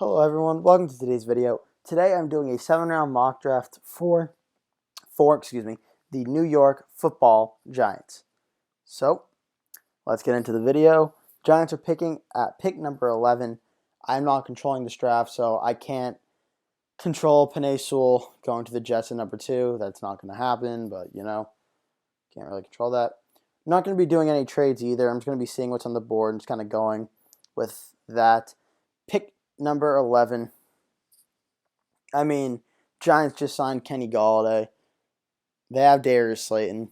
Hello everyone, welcome to today's video. Today I'm doing a 7-round mock draft for the New York Football Giants. So, let's get into the video. Giants are picking at pick number 11. I'm not controlling this draft, so I can't control Penei Sewell going to the Jets at number 2. That's not going to happen, but can't really control that. I'm not going to be doing any trades either. I'm just going to be seeing what's on the board and just kind of going with that. Pick number 11. Giants just signed Kenny Golladay. They have Darius Slayton.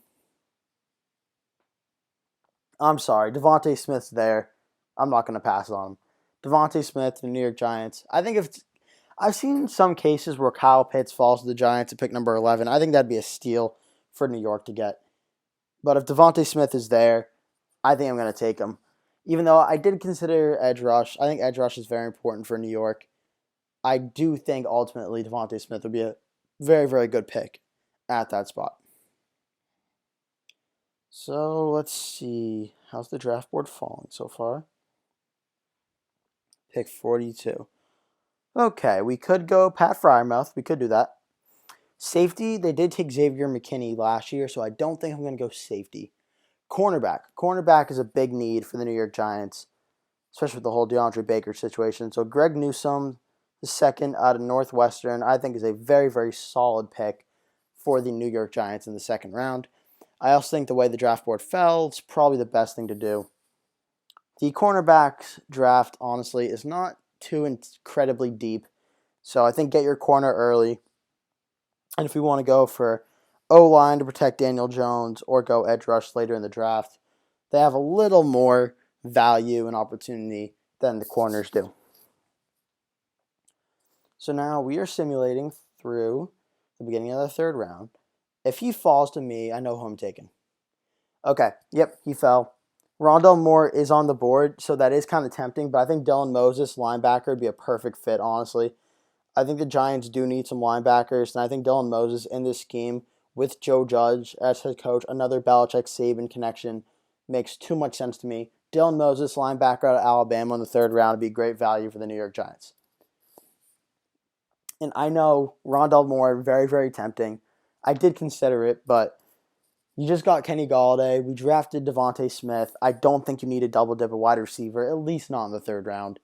I'm sorry, Devontae Smith's there. I'm not going to pass on him. Devontae Smith, the New York Giants. I've seen some cases where Kyle Pitts falls to the Giants at pick number 11. I think that'd be a steal for New York to get. But if Devontae Smith is there, I think I'm going to take him. Even though I did consider edge rush. I think edge rush is very important for New York. I do think ultimately Devontae Smith would be a very, very good pick at that spot. So let's see. How's the draft board falling so far? Pick 42. Okay, we could go Pat Freiermuth. We could do that. Safety, they did take Xavier McKinney last year, so I don't think I'm going to go safety. Cornerback. Cornerback is a big need for the New York Giants, especially with the whole DeAndre Baker situation. So Greg Newsome, the second out of Northwestern, I think is a very, very solid pick for the New York Giants in the second round. I also think the way the draft board fell, it's probably the best thing to do. The cornerbacks draft, honestly, is not too incredibly deep. So I think get your corner early. And if we want to go for O-line to protect Daniel Jones or go edge rush later in the draft, they have a little more value and opportunity than the corners do. So now we are simulating through the beginning of the third round. If he falls to me, I know who I'm taking. Okay, yep, he fell. Rondell Moore is on the board, so that is kind of tempting, but I think Dylan Moses, linebacker, would be a perfect fit, honestly. I think the Giants do need some linebackers, and I think Dylan Moses in this scheme with Joe Judge as head coach, another Belichick-Saban connection, makes too much sense to me. Dylan Moses, linebacker out of Alabama in the third round, would be great value for the New York Giants. And I know Rondell Moore, very, very tempting. I did consider it, but you just got Kenny Golladay. We drafted Devontae Smith. I don't think you need a double dip at wide receiver, at least not in the third round.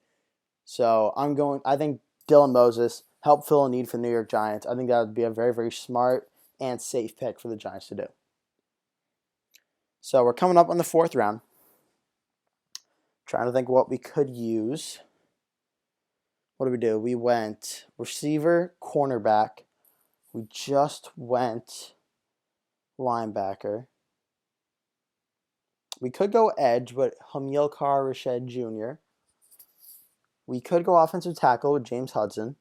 So I think Dylan Moses helped fill a need for the New York Giants. I think that would be a very, very smart and safe pick for the Giants to do. So we're coming up on the fourth round. Trying to think what we could use. What did we do? We went receiver, cornerback. We just went linebacker. We could go edge, but Hamilcar Rashed Jr. We could go offensive tackle with James Hudson.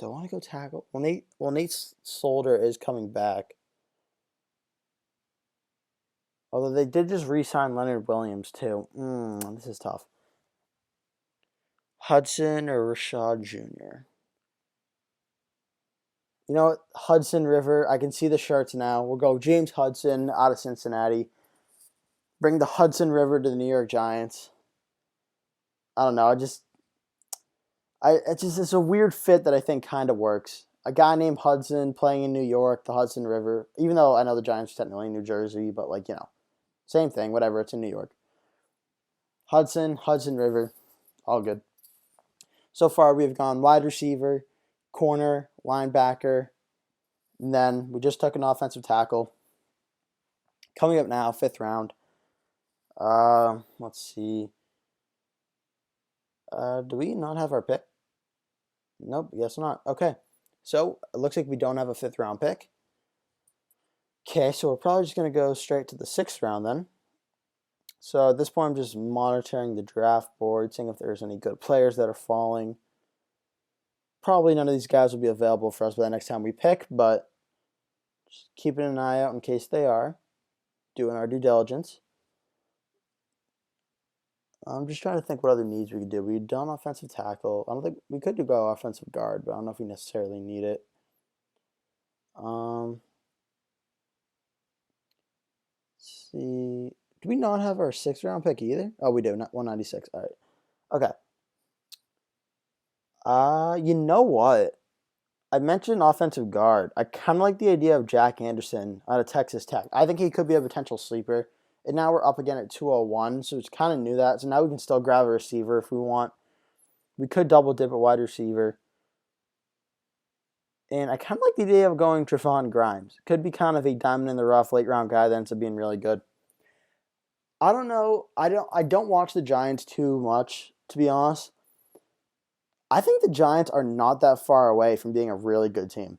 Do I want to go tackle? Well, Nate Solder is coming back. Although they did just re-sign Leonard Williams too. This is tough. Hudson or Rashad Jr. You know what? Hudson River. I can see the shirts now. We'll go James Hudson out of Cincinnati. Bring the Hudson River to the New York Giants. I don't know. It's a weird fit that I think kind of works. A guy named Hudson playing in New York, the Hudson River. Even though I know the Giants are technically in New Jersey, but same thing. Whatever. It's in New York. Hudson River, all good. So far, we've gone wide receiver, corner, linebacker, and then we just took an offensive tackle. Coming up now, fifth round. Let's see. Do we not have our pick? Nope, guess not. Okay, so it looks like we don't have a fifth round pick. Okay, so we're probably just going to go straight to the sixth round then. So at this point, I'm just monitoring the draft board, seeing if there's any good players that are falling. Probably none of these guys will be available for us by the next time we pick, but just keeping an eye out in case they are. Doing our due diligence. I'm just trying to think what other needs we could do. We've done offensive tackle. I don't think we could go offensive guard, but I don't know if we necessarily need it. Let's see. Do we not have our sixth round pick either? Oh, we do. Not 196. All right. Okay. You know what? I mentioned offensive guard. I kind of like the idea of Jack Anderson out of Texas Tech. I think he could be a potential sleeper. And now we're up again at 201, so it's kind of knew that. So now we can still grab a receiver if we want. We could double dip a wide receiver. And I kind of like the idea of going Trevon Grimes. Could be kind of a diamond in the rough late round guy that ends up being really good. I don't know. I don't watch the Giants too much, to be honest. I think the Giants are not that far away from being a really good team.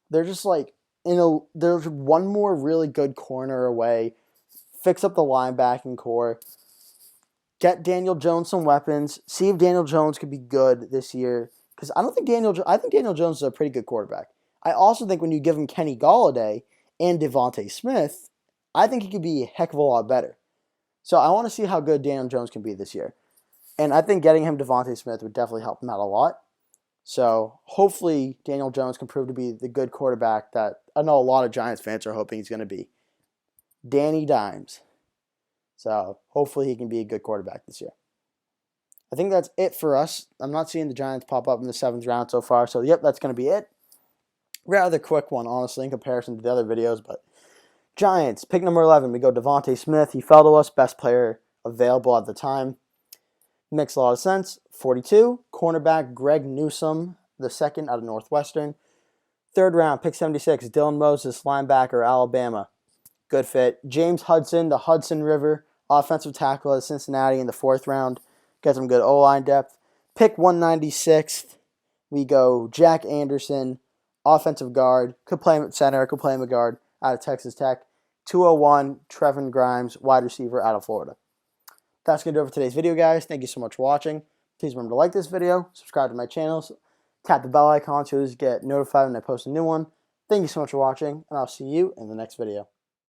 They're just like there's one more really good corner away. Fix up the linebacking core. Get Daniel Jones some weapons. See if Daniel Jones could be good this year. Because I think Daniel Jones is a pretty good quarterback. I also think when you give him Kenny Galladay and Devontae Smith, I think he could be a heck of a lot better. So I want to see how good Daniel Jones can be this year. And I think getting him Devontae Smith would definitely help him out a lot. So hopefully Daniel Jones can prove to be the good quarterback that I know a lot of Giants fans are hoping he's going to be. Danny Dimes. So hopefully he can be a good quarterback this year. I think that's it for us. I'm not seeing the Giants pop up in the 7th round so far. So, yep, that's going to be it. Rather quick one, honestly, in comparison to the other videos. But Giants, pick number 11. We go Devontae Smith. He fell to us, best player available at the time. Makes a lot of sense. 42, cornerback Greg Newsome, the second out of Northwestern. 3rd round, pick 76, Dylan Moses, linebacker, Alabama. Good fit. James Hudson, the Hudson River, offensive tackle at Cincinnati in the 4th round. Get some good O-line depth. Pick 196th, we go Jack Anderson, offensive guard. Could play him at center, could play him at guard out of Texas Tech. 201, Trevon Grimes, wide receiver out of Florida. That's going to do it for today's video, guys. Thank you so much for watching. Please remember to like this video, subscribe to my channel, tap the bell icon so you get notified when I post a new one. Thank you so much for watching, and I'll see you in the next video.